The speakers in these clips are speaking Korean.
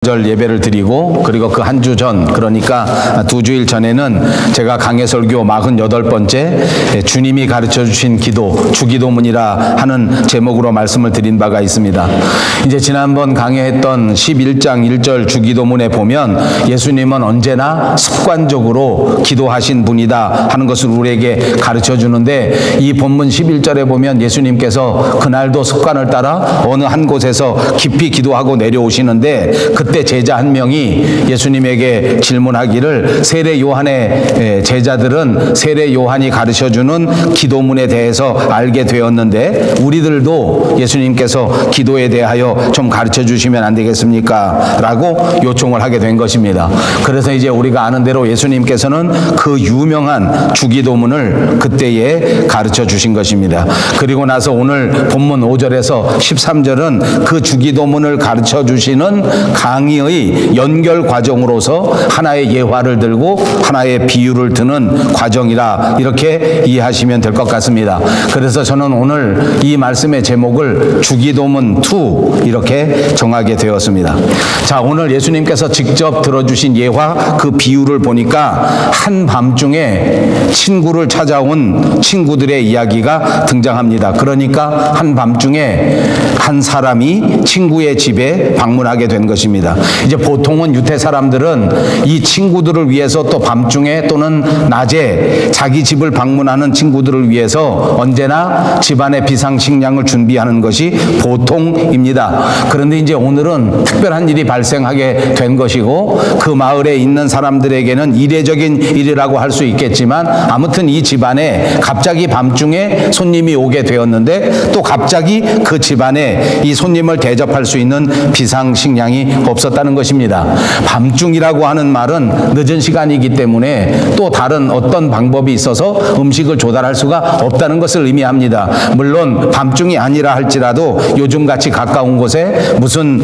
절 예배를 드리고, 그리고 그 한 주 전, 그러니까 2주일 전에는 제가 강해설교 48번째 주님이 가르쳐 주신 기도, 주기도문이라 하는 제목으로 말씀을 드린 바가 있습니다. 이제 지난번 강해했던 11장 1절 주기도문에 보면 예수님은 언제나 습관적으로 기도하신 분이다 하는 것을 우리에게 가르쳐 주는데, 이 본문 11절에 보면 예수님께서 그날도 습관을 따라 어느 한 곳에서 깊이 기도하고 내려오시는데, 그때 제자 한 명이 예수님에게 질문하기를, 세례 요한의 제자들은 세례 요한이 가르쳐주는 기도문에 대해서 알게 되었는데 우리들도 예수님께서 기도에 대하여 좀 가르쳐 주시면 안 되겠습니까? 라고 요청을 하게 된 것입니다. 그래서 이제 우리가 아는 대로 예수님께서는 그 유명한 주기도문을 그때에 가르쳐 주신 것입니다. 그리고 나서 오늘 본문 5절에서 13절은 그 주기도문을 가르쳐 주시는 강의의 연결 과정으로서 하나의 예화를 들고 하나의 비유를 드는 과정이라 이렇게 이해하시면 될 것 같습니다. 그래서 저는 오늘 이 말씀의 제목을 주기도문 2 이렇게 정하게 되었습니다. 자, 오늘 예수님께서 직접 들어주신 예화, 그 비유를 보니까 한밤중에 친구를 찾아온 친구들의 이야기가 등장합니다. 그러니까 한밤중에 한 사람이 친구의 집에 방문하게 된 것입니다. 이제 보통은 유대 사람들은 이 친구들을 위해서 또 밤중에 또는 낮에 자기 집을 방문하는 친구들을 위해서 언제나 집안의 비상식량을 준비하는 것이 보통입니다. 그런데 이제 오늘은 특별한 일이 발생하게 된 것이고, 그 마을에 있는 사람들에게는 이례적인 일이라고 할 수 있겠지만, 아무튼 이 집안에 갑자기 밤중에 손님이 오게 되었는데, 또 갑자기 그 집안에 이 손님을 대접할 수 있는 비상식량이 없었다는 것입니다. 밤중이라고 하는 말은 늦은 시간이기 때문에 또 다른 어떤 방법이 있어서 음식을 조달할 수가 없다는 것을 의미합니다. 물론 밤중이 아니라 할지라도 요즘같이 가까운 곳에 무슨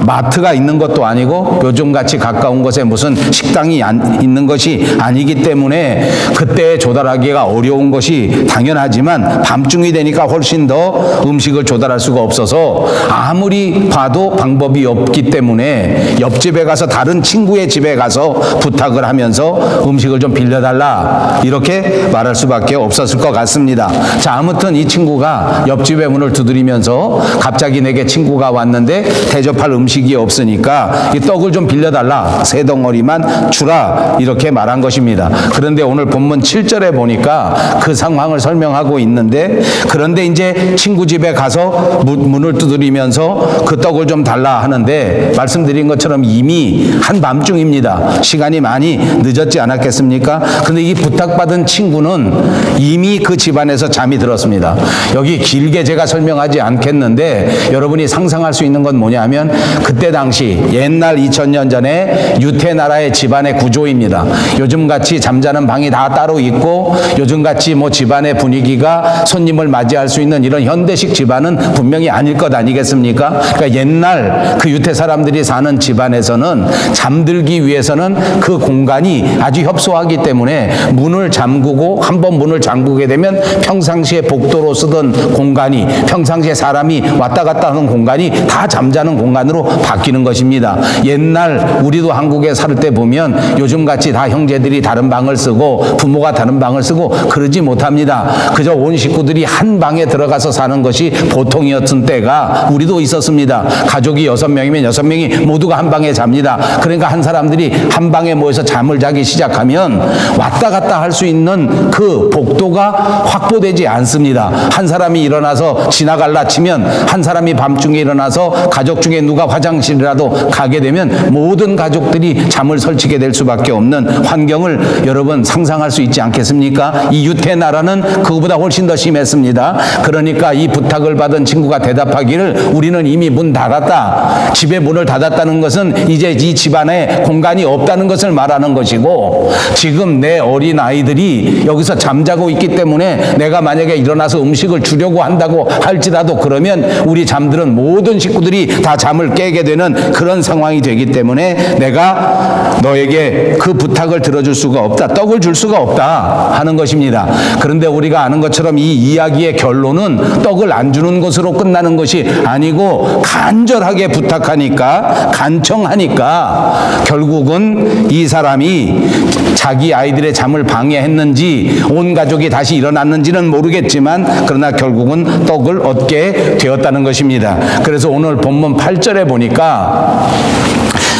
마트가 있는 것도 아니고 요즘같이 가까운 곳에 무슨 식당이 있는 것이 아니기 때문에 그때 조달하기가 어려운 것이 당연하지만, 밤중이 되니까 훨씬 더 음식을 조달할 수가 없어서 아무리 봐도 방법이 없기 때문에 옆집에 가서 다른 친구의 집에 가서 부탁을 하면서 음식을 좀 빌려달라 이렇게 말할 수밖에 없었을 것 같습니다. 자, 아무튼 이 친구가 옆집의 문을 두드리면서 갑자기 내게 친구가 왔는데 대접할 음식이 없으니까 이 떡을 좀 빌려달라, 3덩어리만 주라 이렇게 말한 것입니다. 그런데 오늘 본문 7절에 보니까 그 상황을 설명하고 있는데, 그런데 이제 친구 집에 가서 문을 두드리면서 그 떡을 좀 달라 하는데, 말씀드린 것처럼 이미 한밤중입니다. 시간이 많이 늦었지 않았겠습니까? 그런데 이 부탁받은 친구는 이미 그 집안에서 잠이 들었습니다. 여기 길게 제가 설명하지 않겠는데 여러분이 상상할 수 있는 건 뭐냐면, 그때 당시 옛날 2000년 전에 유태 나라의 집안의 구조입니다. 요즘같이 잠자는 방이 다 따로 있고 요즘같이 뭐 집안의 분위기가 손님을 맞이할 수 있는 이런 현대식 집안은 분명히 아닐 것 아니겠습니까? 그러니까 옛날 그 유태 사람들이 사는 집안에서는 잠들기 위해서는 그 공간이 아주 협소하기 때문에 문을 잠그고, 한번 문을 잠그게 되면 평상시에 복도로 쓰던 공간이, 평상시에 사람이 왔다 갔다 하는 공간이 다 잠자는 공간으로 바뀌는 것입니다. 옛날 우리도 한국에 살 때 보면 요즘같이 다 형제들이 다른 방을 쓰고 부모가 다른 방을 쓰고 그러지 못합니다. 그저 온 식구들이 한 방에 들어가서 사는 것이 보통이었던 때가 우리도 있었습니다. 가족이 6명이면 6명이 모두가 한 방에 잡니다. 그러니까 한 사람들이 한 방에 모여서 잠을 자기 시작하면 왔다 갔다 할 수 있는 그 복도가 확보되지 않습니다. 한 사람이 일어나서 지나갈라 치면, 한 사람이 밤중에 일어나서 가족 중에 누가 화장실이라도 가게 되면 모든 가족들이 잠을 설치게 될 수밖에 없는 환경을 여러분 상상할 수 있지 않겠습니까? 이 유태 나라는 그거보다 훨씬 더 심했습니다. 그러니까 이 부탁을 받은 친구가 대답하기를, 우리는 이미 문 닫았다. 집에 문을 닫았다는 것은 이제 이 집안에 공간이 없다는 것을 말하는 것이고, 지금 내 어린 아이들이 여기서 잠자고 있기 때문에 내가 만약에 일어나서 음식을 주려고 한다고 할지라도, 그러면 우리 잠들은 모든 식구들이 다 잠을 깨게 되는 그런 상황이 되기 때문에 내가 너에게 그 부탁을 들어줄 수가 없다, 떡을 줄 수가 없다 하는 것입니다. 그런데 우리가 아는 것처럼 이 이야기의 결론은 떡을 안 주는 것으로 끝나는 것이 아니고 간절하게 부탁하니까 간청하니까 결국은 이 사람이 자기 아이들의 잠을 방해했는지 온 가족이 다시 일어났는지는 모르겠지만 그러나 결국은 떡을 얻게 되었다는 것입니다. 그래서 오늘 본문 8절에 보니까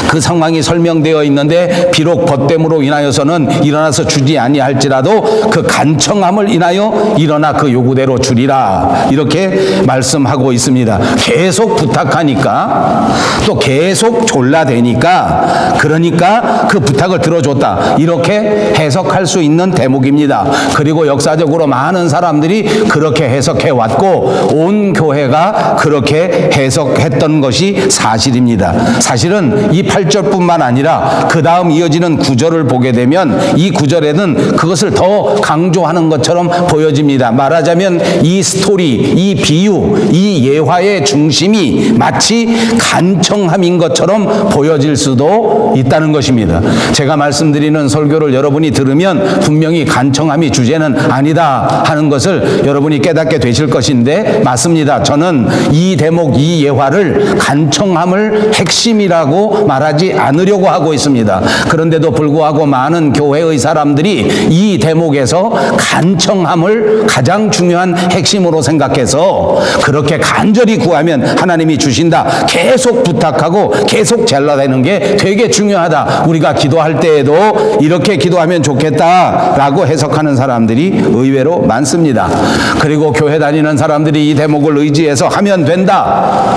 그 상황이 설명되어 있는데 비록 벗됨으로 인하여서는 일어나서 주지 아니할지라도 그 간청함을 인하여 일어나 그 요구대로 주리라, 이렇게 말씀하고 있습니다. 계속 부탁하니까 또 계속 졸라대니까 그러니까 그 부탁을 들어줬다, 이렇게 해석할 수 있는 대목입니다. 그리고 역사적으로 많은 사람들이 그렇게 해석해 왔고 온 교회가 그렇게 해석했던 것이 사실입니다. 사실은 이 8절뿐만 아니라 그 다음 이어지는 9절을 보게 되면 이 9절에는 그것을 더 강조하는 것처럼 보여집니다. 말하자면 이 스토리, 이 비유, 이 예화의 중심이 마치 간청함인 것처럼 보여질 수도 있다는 것입니다. 제가 말씀드리는 설교를 여러분이 들으면 분명히 간청함이 주제는 아니다 하는 것을 여러분이 깨닫게 되실 것인데 맞습니다. 저는 이 대목, 이 예화를 간청함을 핵심이라고 말하지 않으려고 하고 있습니다. 그런데도 불구하고 많은 교회의 사람들이 이 대목에서 간청함을 가장 중요한 핵심으로 생각해서 그렇게 간절히 구하면 하나님이 주신다, 계속 부탁하고 계속 잘라내는 게 되게 중요하다, 우리가 기도할 때에도 이렇게 기도하면 좋겠다라고 해석하는 사람들이 의외로 많습니다. 그리고 교회 다니는 사람들이 이 대목을 의지해서 하면 된다,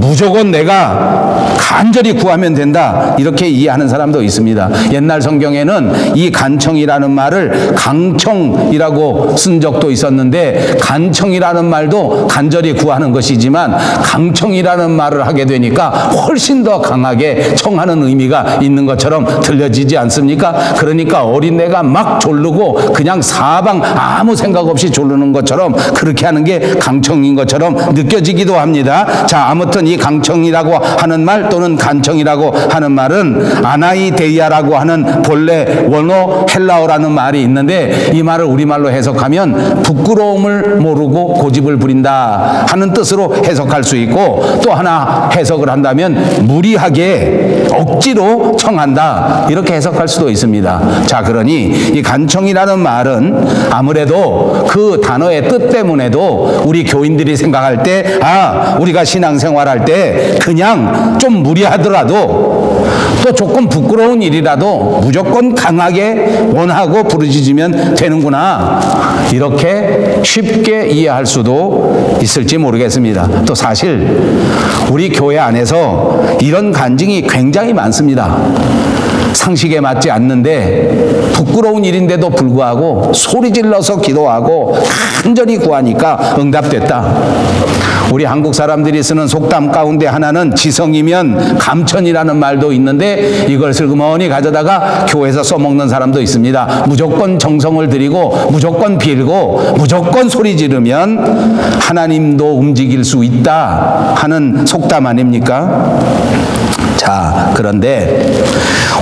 무조건 내가 간절히 구하면 된다, 이렇게 이해하는 사람도 있습니다. 옛날 성경에는 이 간청이라는 말을 강청이라고 쓴 적도 있었는데 간청이라는 말도 간절히 구하는 것이지만 강청이라는 말을 하게 되니까 훨씬 더 강하게 청하는 의미가 있는 것처럼 들려지지 않습니까? 그러니까 어린애가 막 졸르고 그냥 사방 아무 생각 없이 졸르는 것처럼 그렇게 하는 게 강청인 것처럼 느껴지기도 합니다. 자, 아무튼 이 강청이라고 하는 말 또는 간청이라고 하는 말은 아나이데이아라고 하는 본래 원어 헬라어라는 말이 있는데 이 말을 우리말로 해석하면 부끄러움을 모르고 고집을 부린다 하는 뜻으로 해석할 수 있고, 또 하나 해석을 한다면 무리하게 억지로 청한다, 이렇게 해석할 수도 있습니다. 자, 그러니 이 간청이라는 말은 아무래도 그 단어의 뜻 때문에도 우리 교인들이 생각할 때 우리가 신앙생활할 때 그냥 좀 무리하더라도 또 조금 부끄러운 일이라도 무조건 강하게 원하고 부르짖으면 되는구나, 이렇게 쉽게 이해할 수도 있을지 모르겠습니다. 또 사실 우리 교회 안에서 이런 간증이 굉장히 많습니다. 상식에 맞지 않는데 부끄러운 일인데도 불구하고 소리 질러서 기도하고 간절히 구하니까 응답됐다. 우리 한국 사람들이 쓰는 속담 가운데 하나는 지성이면 감천이라는 말도 있는데 이걸 슬그머니 가져다가 교회에서 써먹는 사람도 있습니다. 무조건 정성을 들이고 무조건 빌고 무조건 소리 지르면 하나님도 움직일 수 있다 하는 속담 아닙니까? 자, 그런데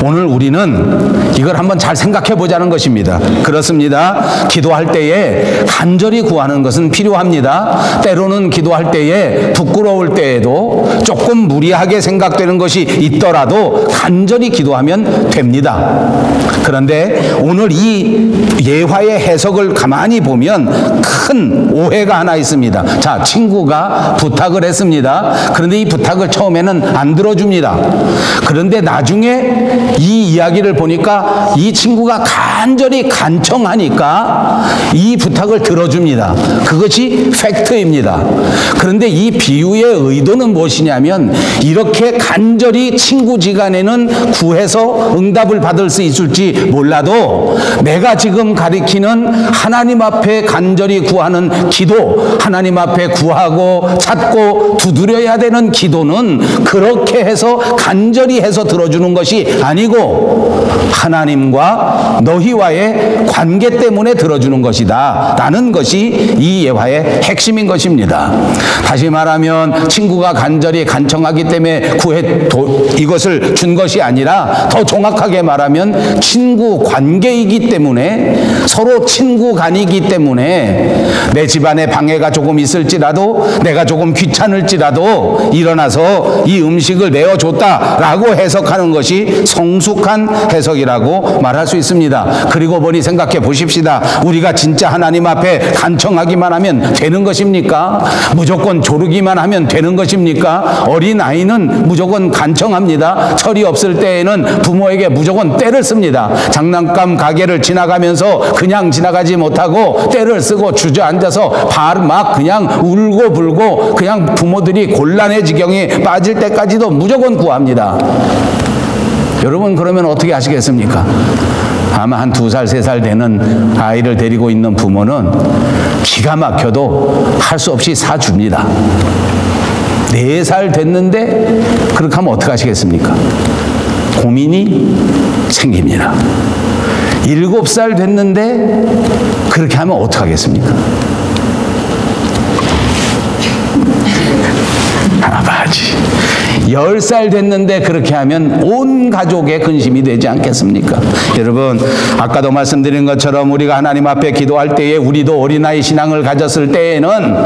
오늘 우리는 이걸 한번 잘 생각해 보자는 것입니다. 그렇습니다. 기도할 때에 간절히 구하는 것은 필요합니다. 때로는 기도할 때에 부끄러울 때에도 조금 무리하게 생각되는 것이 있더라도 간절히 기도하면 됩니다. 그런데 오늘 이 예화의 해석을 가만히 보면 큰 오해가 하나 있습니다. 자, 친구가 부탁을 했습니다. 그런데 이 부탁을 처음에는 안 들어줍니다. 그런데 나중에 이 이야기를 보니까 이 친구가 간절히 간청하니까 이 부탁을 들어줍니다. 그것이 팩트입니다. 그런데 이 비유의 의도는 무엇이냐면 이렇게 간절히 친구지간에는 구해서 응답을 받을 수 있을지 몰라도 내가 지금 가리키는 하나님 앞에 간절히 구하는 기도, 하나님 앞에 구하고 찾고 두드려야 되는 기도는 그렇게 해서 간절히 해서 들어주는 것이 아니고 하나님과 너희 우리와의 관계 때문에 들어주는 것이다 라는 것이 이 예화의 핵심인 것입니다. 다시 말하면 친구가 간절히 간청하기 때문에 이것을 준 것이 아니라 더 정확하게 말하면 친구 관계이기 때문에, 서로 친구 간이기 때문에 내 집안에 방해가 조금 있을지라도, 내가 조금 귀찮을지라도 일어나서 이 음식을 내어줬다라고 해석하는 것이 성숙한 해석이라고 말할 수 있습니다. 그리고 보니 생각해 보십시다. 우리가 진짜 하나님 앞에 간청하기만 하면 되는 것입니까? 무조건 조르기만 하면 되는 것입니까? 어린아이는 무조건 간청합니다. 철이 없을 때에는 부모에게 무조건 떼를 씁니다. 장난감 가게를 지나가면서 그냥 지나가지 못하고 떼를 쓰고 주저앉아서 막 그냥 울고 불고 그냥 부모들이 곤란의 지경에 빠질 때까지도 무조건 구합니다. 여러분, 그러면 어떻게 하시겠습니까? 아마 한 2살, 3살 되는 아이를 데리고 있는 부모는 기가 막혀도 할 수 없이 사줍니다. 4살 됐는데 그렇게 하면 어떻게 하시겠습니까? 고민이 생깁니다. 7살 됐는데 그렇게 하면 어떻게 하겠습니까? 아버지, 10살 됐는데 그렇게 하면 온 가족의 근심이 되지 않겠습니까? 여러분, 아까도 말씀드린 것처럼 우리가 하나님 앞에 기도할 때에 우리도 어린아이 신앙을 가졌을 때에는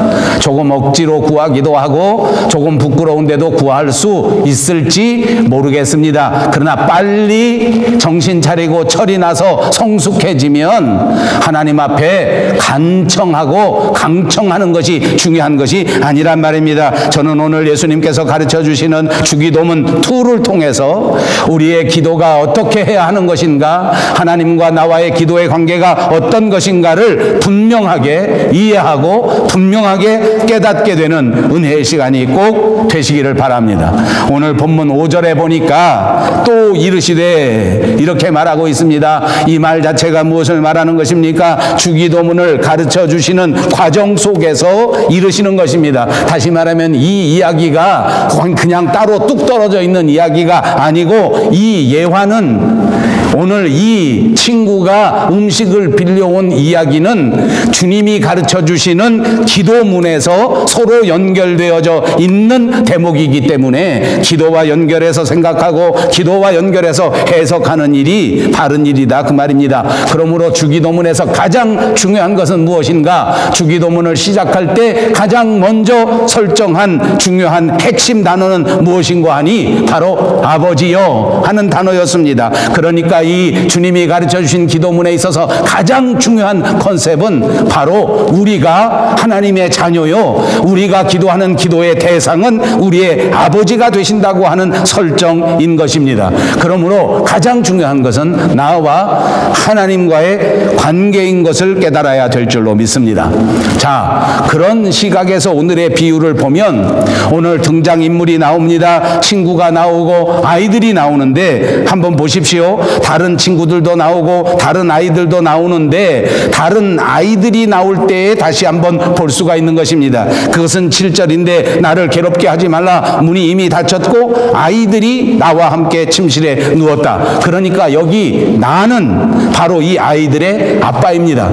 조금 억지로 구하기도 하고 조금 부끄러운데도 구할 수 있을지 모르겠습니다. 그러나 빨리 정신 차리고 철이 나서 성숙해지면 하나님 앞에 간청하고 강청하는 것이 중요한 것이 아니란 말입니다. 저는 오늘 예수님께서 가르쳐 주시는 주기도문 2를 통해서 우리의 기도가 어떻게 해야 하는 것인가, 하나님과 나와의 기도의 관계가 어떤 것인가를 분명하게 이해하고 분명하게 깨닫게 되는 은혜의 시간이 꼭 되시기를 바랍니다. 오늘 본문 5절에 보니까 또 이르시되 이렇게 말하고 있습니다. 이 말 자체가 무엇을 말하는 것입니까? 주기도문을 가르쳐 주시는 과정 속에서 이르시는 것입니다. 다시 말하면 이 이야기가 그냥 따로 뚝 떨어져 있는 이야기가 아니고, 이 예화는 오늘 이 친구가 음식을 빌려온 이야기는 주님이 가르쳐 주시는 기도문에서 서로 연결되어져 있는 대목이기 때문에 기도와 연결해서 생각하고 기도와 연결해서 해석하는 일이 바른 일이다, 그 말입니다. 그러므로 주기도문에서 가장 중요한 것은 무엇인가? 주기도문을 시작할 때 가장 먼저 설정한 중요한 핵심 단어는 무엇인가 하니 바로 아버지여 하는 단어였습니다. 그러니까 이 주님이 가르쳐 주신 기도문에 있어서 가장 중요한 컨셉은 바로 우리가 하나님의 자녀요, 우리가 기도하는 기도의 대상은 우리의 아버지가 되신다고 하는 설정인 것입니다. 그러므로 가장 중요한 것은 나와 하나님과의 관계인 것을 깨달아야 될 줄로 믿습니다. 자, 그런 시각에서 오늘의 비유를 보면 오늘 등장인물이 나옵니다. 친구가 나오고 아이들이 나오는데 한번 보십시오. 다른 친구들도 나오고 다른 아이들도 나오는데 다른 아이들이 나올 때에 다시 한번 볼 수가 있는 것입니다. 그것은 7절인데 나를 괴롭게 하지 말라, 문이 이미 닫혔고 아이들이 나와 함께 침실에 누웠다. 그러니까 여기 나는 바로 이 아이들의 아빠입니다.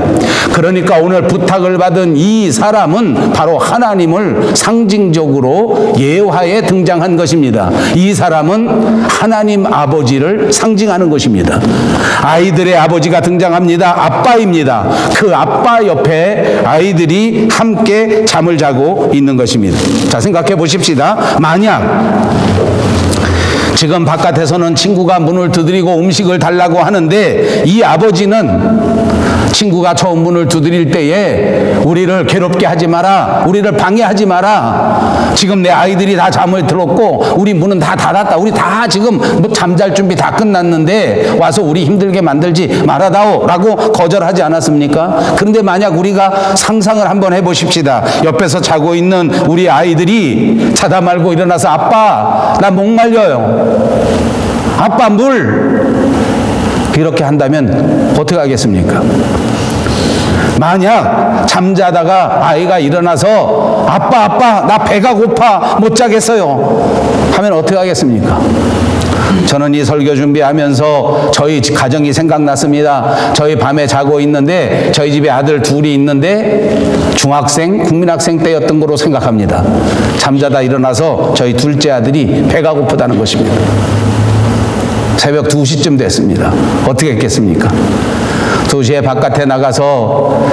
그러니까 오늘 부탁을 받은 이 사람은 바로 하나님을 상징적으로 예화에 등장한 것입니다. 이 사람은 하나님 아버지를 상징하는 것입니다. 아이들의 아버지가 등장합니다. 아빠입니다. 그 아빠 옆에 아이들이 함께 잠을 자고 있는 것입니다. 자, 생각해 보십시다. 만약 지금 바깥에서는 친구가 문을 두드리고 음식을 달라고 하는데 이 아버지는 친구가 처음 문을 두드릴 때에 우리를 괴롭게 하지 마라, 우리를 방해하지 마라, 지금 내 아이들이 다 잠을 들었고 우리 문은 다 닫았다, 우리 다 지금 뭐 잠잘 준비 다 끝났는데 와서 우리 힘들게 만들지 말아다오 라고 거절하지 않았습니까? 그런데 만약 우리가 상상을 한번 해보십시다. 옆에서 자고 있는 우리 아이들이 자다 말고 일어나서 아빠 나 목말려요, 아빠 물, 이렇게 한다면 어떻게 하겠습니까? 만약 잠자다가 아이가 일어나서 아빠 나 배가 고파 못 자겠어요 하면 어떻게 하겠습니까? 저는 이 설교 준비하면서 저희 가정이 생각났습니다. 저희 밤에 자고 있는데 저희 집에 아들 둘이 있는데 중학생, 국민학생 때였던 거로 생각합니다. 잠자다 일어나서 저희 둘째 아들이 배가 고프다는 것입니다. 새벽 2시쯤 됐습니다. 어떻게 했겠습니까? 2시에 바깥에 나가서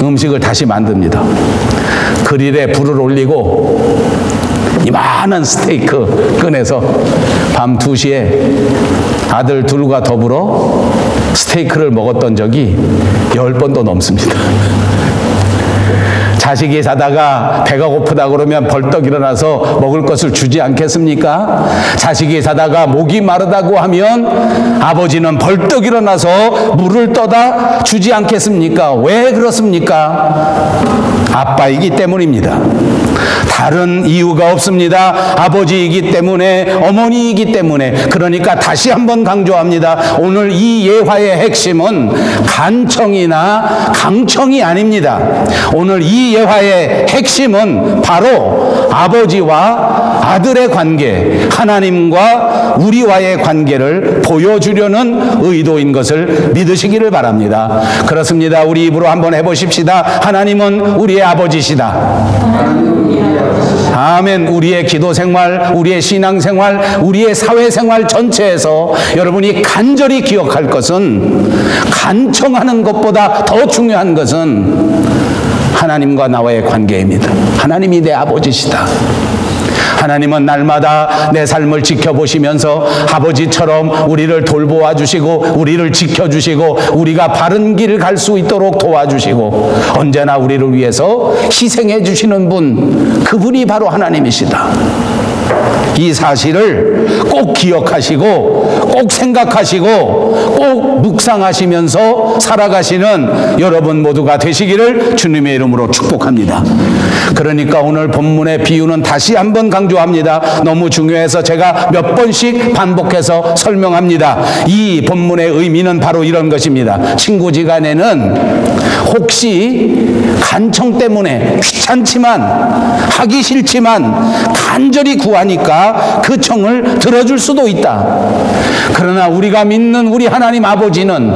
음식을 다시 만듭니다. 그릴에 불을 올리고 이만한 스테이크 꺼내서 밤 2시에 아들 둘과 더불어 스테이크를 먹었던 적이 10번도 넘습니다. 자식이 자다가 배가 고프다 그러면 벌떡 일어나서 먹을 것을 주지 않겠습니까? 자식이 자다가 목이 마르다고 하면 아버지는 벌떡 일어나서 물을 떠다 주지 않겠습니까? 왜 그렇습니까? 아빠이기 때문입니다. 다른 이유가 없습니다. 아버지이기 때문에, 어머니이기 때문에. 그러니까 다시 한번 강조합니다. 오늘 이 예화의 핵심은 간청이나 강청이 아닙니다. 오늘 이 예화의 핵심은 바로 아버지와 아들의 관계, 하나님과 우리와의 관계를 보여주려는 의도인 것을 믿으시기를 바랍니다. 그렇습니다. 우리 입으로 한번 해보십시다. 하나님은 우리의 아버지시다. 아멘. 우리의 기도 생활, 우리의 신앙 생활, 우리의 사회 생활 전체에서 여러분이 간절히 기억할 것은, 간청하는 것보다 더 중요한 것은 하나님과 나와의 관계입니다. 하나님이 내 아버지시다. 하나님은 날마다 내 삶을 지켜보시면서 아버지처럼 우리를 돌보아 주시고 우리를 지켜주시고 우리가 바른 길을 갈 수 있도록 도와주시고 언제나 우리를 위해서 희생해 주시는 분, 그분이 바로 하나님이시다. 이 사실을 꼭 기억하시고 꼭 생각하시고 꼭 묵상하시면서 살아가시는 여러분 모두가 되시기를 주님의 이름으로 축복합니다. 그러니까 오늘 본문의 비유는 다시 한번 강조합니다. 너무 중요해서 제가 몇 번씩 반복해서 설명합니다. 이 본문의 의미는 바로 이런 것입니다. 친구지간에는 혹시 간청 때문에 귀찮지만, 하기 싫지만 간절히 구하니까 그 청을 들어줄 수도 있다. 그러나 우리가 믿는 우리 하나님 아버지는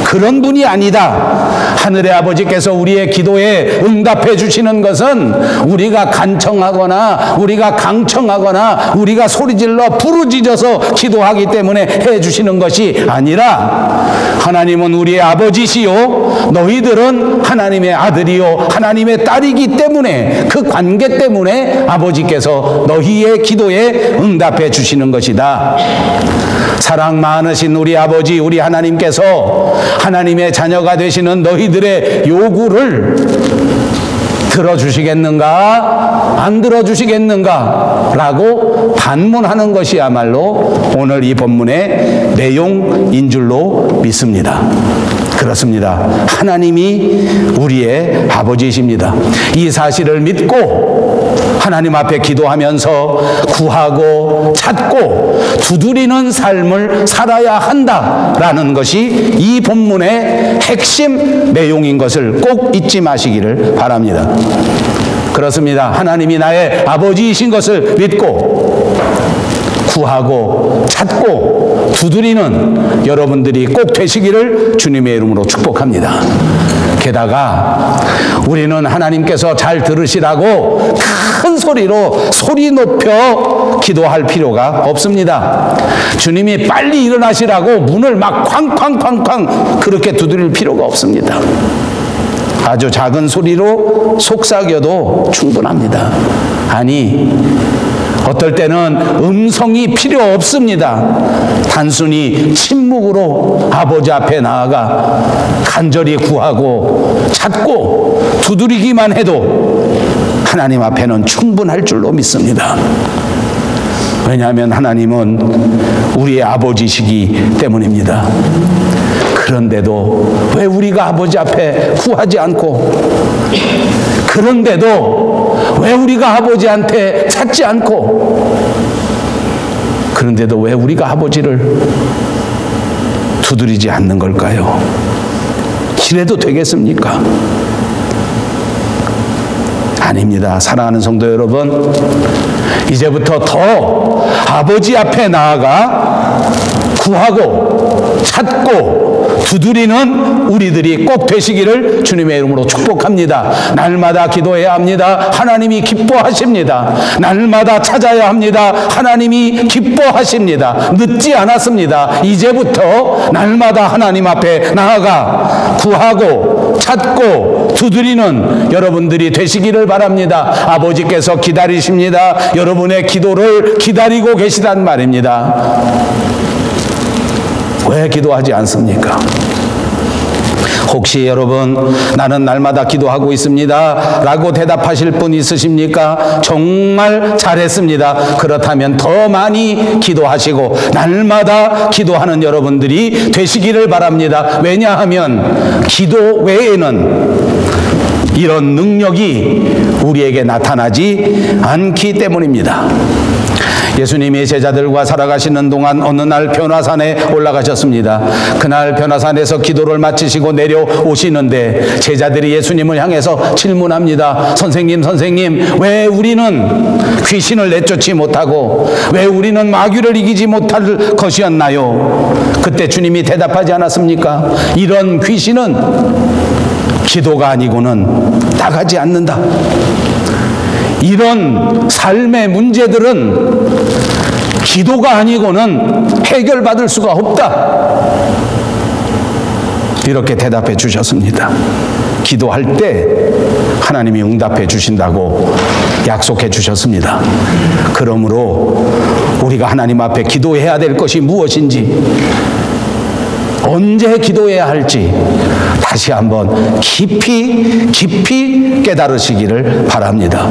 그런 분이 아니다. 하늘의 아버지께서 우리의 기도에 응답해 주시는 것은 우리가 간청하거나 우리가 강청하거나 우리가 소리질러 부르짖어서 기도하기 때문에 해 주시는 것이 아니라, 하나님은 우리의 아버지시요 너희들은 하나님의 아들이요 하나님의 딸이기 때문에, 그 관계 때문에 아버지께서 너희의 기도에 응답해 주시는 것이다. 사랑 많으신 우리 아버지, 우리 하나님께서 하나님의 자녀가 되시는 너희들의 요구를 들어주시겠는가 안 들어주시겠는가 라고 반문하는 것이야말로 오늘 이 본문의 내용인 줄로 믿습니다. 그렇습니다. 하나님이 우리의 아버지이십니다. 이 사실을 믿고 하나님 앞에 기도하면서 구하고 찾고 두드리는 삶을 살아야 한다라는 것이 이 본문의 핵심 내용인 것을 꼭 잊지 마시기를 바랍니다. 그렇습니다. 하나님이 나의 아버지이신 것을 믿고 구하고 찾고 두드리는 여러분들이 꼭 되시기를 주님의 이름으로 축복합니다. 게다가 우리는 하나님께서 잘 들으시라고 큰 소리로 소리 높여 기도할 필요가 없습니다. 주님이 빨리 일어나시라고 문을 막 쾅쾅쾅쾅 그렇게 두드릴 필요가 없습니다. 아주 작은 소리로 속삭여도 충분합니다. 아니, 어떨 때는 음성이 필요 없습니다. 단순히 침묵으로 아버지 앞에 나아가 간절히 구하고 찾고 두드리기만 해도 하나님 앞에는 충분할 줄로 믿습니다. 왜냐하면 하나님은 우리의 아버지시기 때문입니다. 그런데도 왜 우리가 아버지 앞에 구하지 않고, 그런데도 왜 우리가 아버지한테 찾지 않고, 그런데도 왜 우리가 아버지를 두드리지 않는 걸까요? 이래도 되겠습니까? 아닙니다. 사랑하는 성도 여러분, 이제부터 더 아버지 앞에 나아가 구하고 찾고 두드리는 우리들이 꼭 되시기를 주님의 이름으로 축복합니다. 날마다 기도해야 합니다. 하나님이 기뻐하십니다. 날마다 찾아야 합니다. 하나님이 기뻐하십니다. 늦지 않았습니다. 이제부터 날마다 하나님 앞에 나아가 구하고 찾고 두드리는 여러분들이 되시기를 바랍니다. 아버지께서 기다리십니다. 여러분의 기도를 기다리고 계시단 말입니다. 왜 기도하지 않습니까? 혹시 여러분, 나는 날마다 기도하고 있습니다 라고 대답하실 분 있으십니까? 정말 잘했습니다. 그렇다면 더 많이 기도하시고 날마다 기도하는 여러분들이 되시기를 바랍니다. 왜냐하면 기도 외에는 이런 능력이 우리에게 나타나지 않기 때문입니다. 예수님이 제자들과 살아가시는 동안 어느 날 변화산에 올라가셨습니다. 그날 변화산에서 기도를 마치시고 내려오시는데 제자들이 예수님을 향해서 질문합니다. 선생님, 왜 우리는 귀신을 내쫓지 못하고 왜 우리는 마귀를 이기지 못할 것이었나요? 그때 주님이 대답하지 않았습니까? 이런 귀신은 기도가 아니고는 나가지 않는다. 이런 삶의 문제들은 기도가 아니고는 해결받을 수가 없다. 이렇게 대답해 주셨습니다. 기도할 때 하나님이 응답해 주신다고 약속해 주셨습니다. 그러므로 우리가 하나님 앞에 기도해야 될 것이 무엇인지, 언제 기도해야 할지 다시 한번 깊이 깨달으시기를 바랍니다.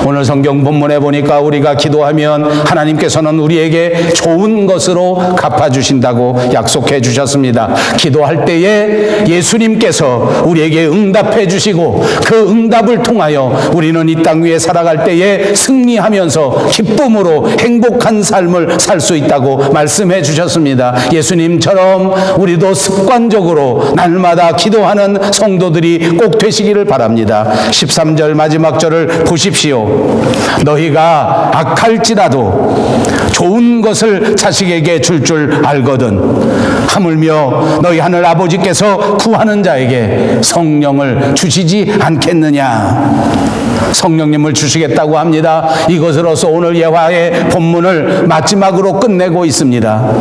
오늘 성경 본문에 보니까 우리가 기도하면 하나님께서는 우리에게 좋은 것으로 갚아주신다고 약속해 주셨습니다. 기도할 때에 예수님께서 우리에게 응답해 주시고 그 응답을 통하여 우리는 이 땅 위에 살아갈 때에 승리하면서 기쁨으로 행복한 삶을 살 수 있다고 말씀해 주셨습니다. 예수님처럼 우리도 습관적으로 날마다 기도하는 성도들이 꼭 되시기를 바랍니다. 13절 마지막 절을 보십시오. 너희가 악할지라도 좋은 것을 자식에게 줄 알거든 하물며 너희 하늘 아버지께서 구하는 자에게 성령을 주시지 않겠느냐. 성령님을 주시겠다고 합니다. 이것으로서 오늘 예화의 본문을 마지막으로 끝내고 있습니다.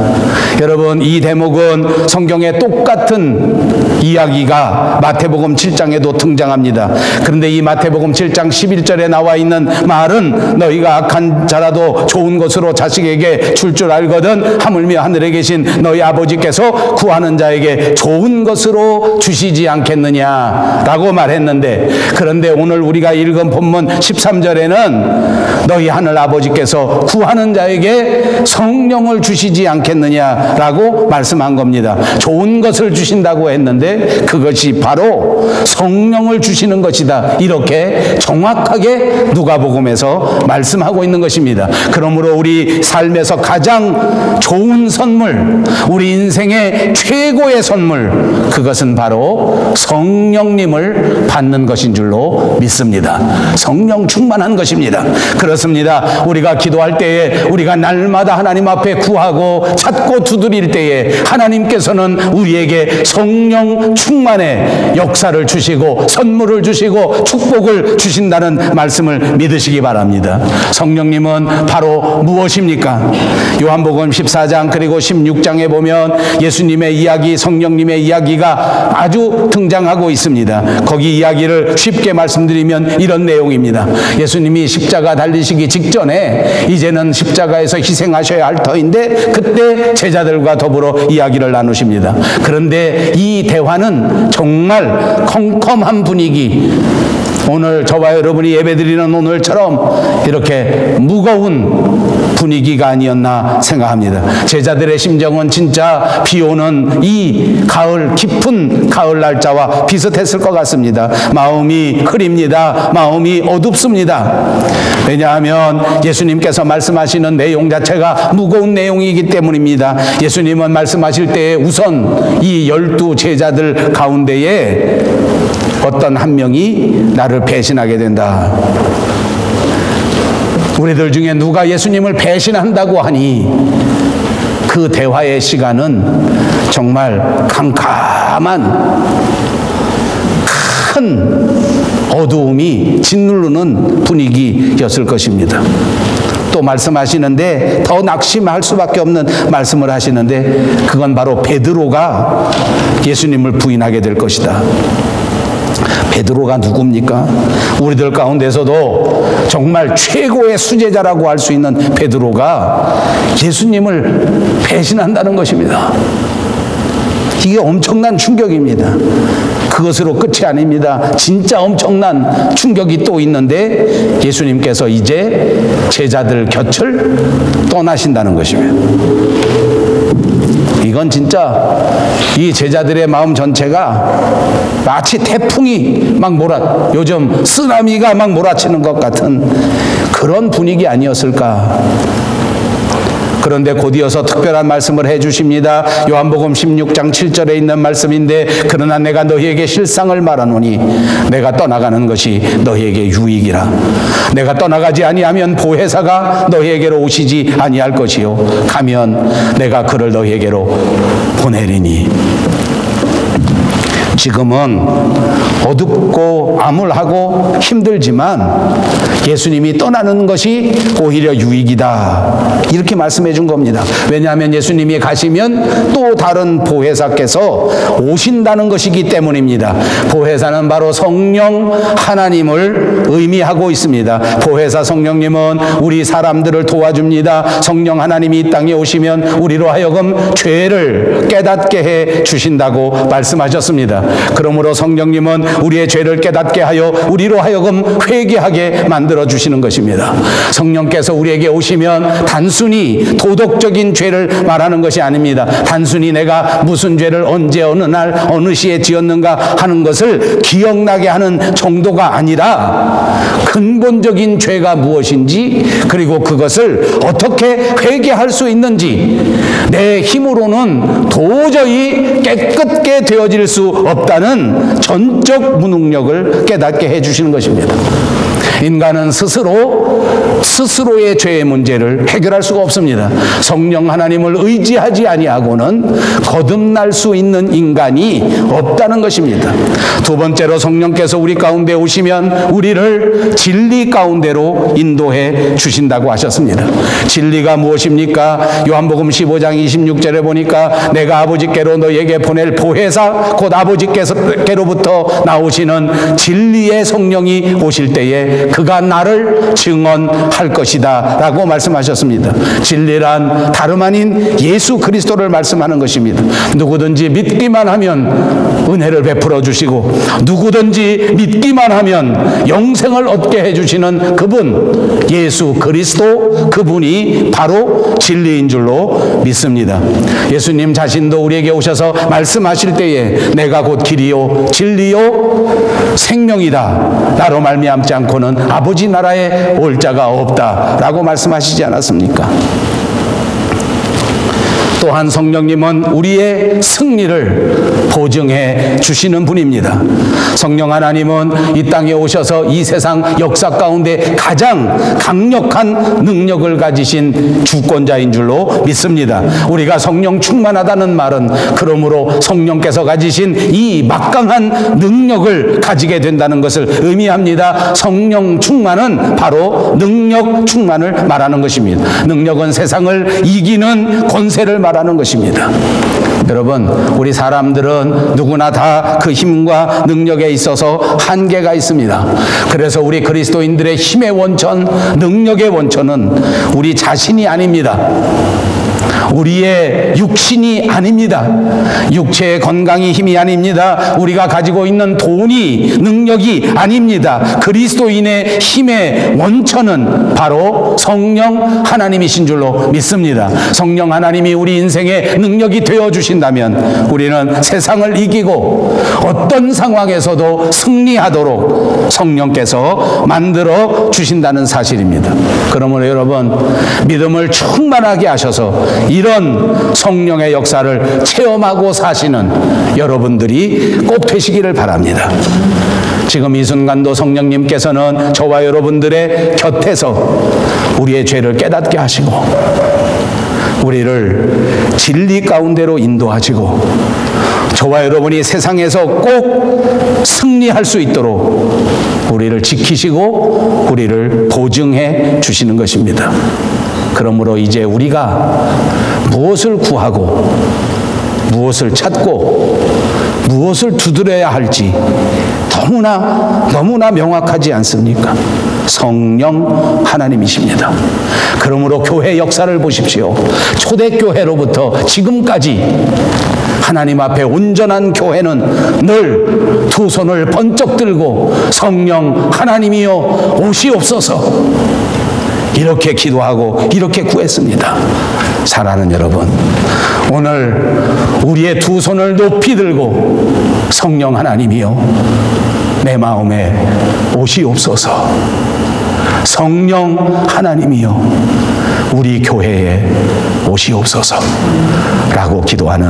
여러분, 이 대목은 성경의 똑같은 이야기가 마태복음 7장에도 등장합니다. 그런데 이 마태복음 7장 11절에 나와 있는 말은 너희가 악한 자라도 좋은 것으로 자식에게 줄 알거든 하물며 하늘에 계신 너희 아버지께서 구하는 자에게 좋은 것으로 주시지 않겠느냐라고 말했는데, 그런데 오늘 우리가 읽은 본문 13절에는 너희 하늘 아버지께서 구하는 자에게 성령을 주시지 않겠느냐라고 말씀한 겁니다. 좋은 것을 주신다고 했는데 그것이 바로 성령을 주시는 것이다. 이렇게 정확하게 누가복음에서 말씀하고 있는 것입니다. 그러므로 우리 삶에서 가장 좋은 선물, 우리 인생의 최고의 선물, 그것은 바로 성령님을 받는 것인 줄로 믿습니다. 성령 충만한 것입니다. 그렇습니다. 우리가 기도할 때에 우리가 날마다 하나님 앞에 구하고 찾고 두드릴 때에 하나님께서는 우리에게 성령 충만의 역사를 주시고 선물을 주시고 축복을 주신다는 말씀을 믿으시기 바랍니다. 성령님은 바로 무엇입니까? 요한복음 14장 그리고 16장에 보면 예수님의 이야기, 성령님의 이야기가 아주 등장하고 있습니다. 거기 이야기를 쉽게 말씀드리면 이런 내용입니다. 예수님이 십자가 달리시기 직전에 이제는 십자가에서 희생하셔야 할 터인데 그때 제자들과 더불어 이야기를 나누십니다. 그런데 이 대화는 정말 컴컴한 분위기, 오늘 저와 여러분이 예배드리는 오늘처럼 이렇게 무거운 분위기가 아니었나 생각합니다. 제자들의 심정은 진짜 비 오는 이 가을, 깊은 가을 날짜와 비슷했을 것 같습니다. 마음이 흐립니다. 마음이 어둡습니다. 왜냐하면 예수님께서 말씀하시는 내용 자체가 무거운 내용이기 때문입니다. 예수님은 말씀하실 때에 우선 이 12 제자들 가운데에 어떤 한 명이 나를 배신하게 된다. 우리들 중에 누가 예수님을 배신한다고 하니 그 대화의 시간은 정말 캄캄한 큰 어두움이 짓누르는 분위기였을 것입니다. 또 말씀하시는데 더 낙심할 수밖에 없는 말씀을 하시는데 그건 바로 베드로가 예수님을 부인하게 될 것이다. 베드로가 누굽니까? 우리들 가운데서도 정말 최고의 수제자라고 할 수 있는 베드로가 예수님을 배신한다는 것입니다. 이게 엄청난 충격입니다. 그것으로 끝이 아닙니다. 진짜 엄청난 충격이 또 있는데 예수님께서 이제 제자들 곁을 떠나신다는 것입니다. 이건 진짜 이 제자들의 마음 전체가 마치 태풍이 막 요즘 쓰나미가 막 몰아치는 것 같은 그런 분위기 아니었을까. 그런데 곧이어서 특별한 말씀을 해주십니다. 요한복음 16장 7절에 있는 말씀인데 그러나 내가 너희에게 실상을 말하노니 내가 떠나가는 것이 너희에게 유익이라. 내가 떠나가지 아니하면 보혜사가 너희에게로 오시지 아니할 것이요 가면 내가 그를 너희에게로 보내리니. 지금은 어둡고 암울하고 힘들지만 예수님이 떠나는 것이 오히려 유익이다. 이렇게 말씀해 준 겁니다. 왜냐하면 예수님이 가시면 또 다른 보혜사께서 오신다는 것이기 때문입니다. 보혜사는 바로 성령 하나님을 의미하고 있습니다. 보혜사 성령님은 우리 사람들을 도와줍니다. 성령 하나님이 이 땅에 오시면 우리로 하여금 죄를 깨닫게 해 주신다고 말씀하셨습니다. 그러므로 성령님은 우리의 죄를 깨닫게 하여 우리로 하여금 회개하게 만들어 주시는 것입니다. 성령께서 우리에게 오시면 단순히 도덕적인 죄를 말하는 것이 아닙니다. 단순히 내가 무슨 죄를 언제 어느 날 어느 시에 지었는가 하는 것을 기억나게 하는 정도가 아니라 근본적인 죄가 무엇인지 그리고 그것을 어떻게 회개할 수 있는지 내 힘으로는 도저히 깨끗게 되어질 수 없다는 전적 무능력을 깨닫게 해주시는 것입니다. 인간은 스스로의 죄의 문제를 해결할 수가 없습니다. 성령 하나님을 의지하지 아니하고는 거듭날 수 있는 인간이 없다는 것입니다. 두 번째로 성령께서 우리 가운데 오시면 우리를 진리 가운데로 인도해 주신다고 하셨습니다. 진리가 무엇입니까? 요한복음 15장 26절에 보니까 내가 아버지께로 너에게 보낼 보혜사 곧 아버지께로부터 나오시는 진리의 성령이 오실 때에 그가 나를 증언할 것이다 라고 말씀하셨습니다. 진리란 다름 아닌 예수 그리스도를 말씀하는 것입니다. 누구든지 믿기만 하면 은혜를 베풀어 주시고 누구든지 믿기만 하면 영생을 얻게 해주시는 그분 예수 그리스도 그분이 바로 진리인 줄로 믿습니다. 예수님 자신도 우리에게 오셔서 말씀하실 때에 내가 곧 길이요 진리요 생명이다. 나로 말미암지 않고는 아버지 나라에 올 자가 없다라고 말씀하시지 않았습니까? 또한 성령님은 우리의 승리를 보증해 주시는 분입니다. 성령 하나님은 이 땅에 오셔서 이 세상 역사 가운데 가장 강력한 능력을 가지신 주권자인 줄로 믿습니다. 우리가 성령 충만하다는 말은 그러므로 성령께서 가지신 이 막강한 능력을 가지게 된다는 것을 의미합니다. 성령 충만은 바로 능력 충만을 말하는 것입니다. 능력은 세상을 이기는 권세를 말하는 것입니다. 여러분, 우리 사람들은 누구나 다 그 힘과 능력에 있어서 한계가 있습니다. 그래서 우리 그리스도인들의 힘의 원천, 능력의 원천은 우리 자신이 아닙니다. 우리의 육신이 아닙니다. 육체의 건강이 힘이 아닙니다. 우리가 가지고 있는 돈이 능력이 아닙니다. 그리스도인의 힘의 원천은 바로 성령 하나님이신 줄로 믿습니다. 성령 하나님이 우리 인생의 능력이 되어주신다면 우리는 세상을 이기고 어떤 상황에서도 승리하도록 성령께서 만들어 주신다는 사실입니다. 그러므로 여러분, 믿음을 충만하게 하셔서 이런 성령의 역사를 체험하고 사시는 여러분들이 꼭 되시기를 바랍니다. 지금 이 순간도 성령님께서는 저와 여러분들의 곁에서 우리의 죄를 깨닫게 하시고 우리를 진리 가운데로 인도하시고 저와 여러분이 세상에서 꼭 승리할 수 있도록 우리를 지키시고 우리를 보증해 주시는 것입니다. 그러므로 이제 우리가 무엇을 구하고 무엇을 찾고 무엇을 두드려야 할지 너무나 명확하지 않습니까? 성령 하나님이십니다. 그러므로 교회 역사를 보십시오. 초대교회로부터 지금까지 하나님 앞에 온전한 교회는 늘 두 손을 번쩍 들고 성령 하나님이여 오시옵소서 이렇게 기도하고 이렇게 구했습니다. 사랑하는 여러분, 오늘 우리의 두 손을 높이 들고 성령 하나님이여 내 마음에 오시옵소서, 성령 하나님이여 우리 교회에 오시옵소서 라고 기도하는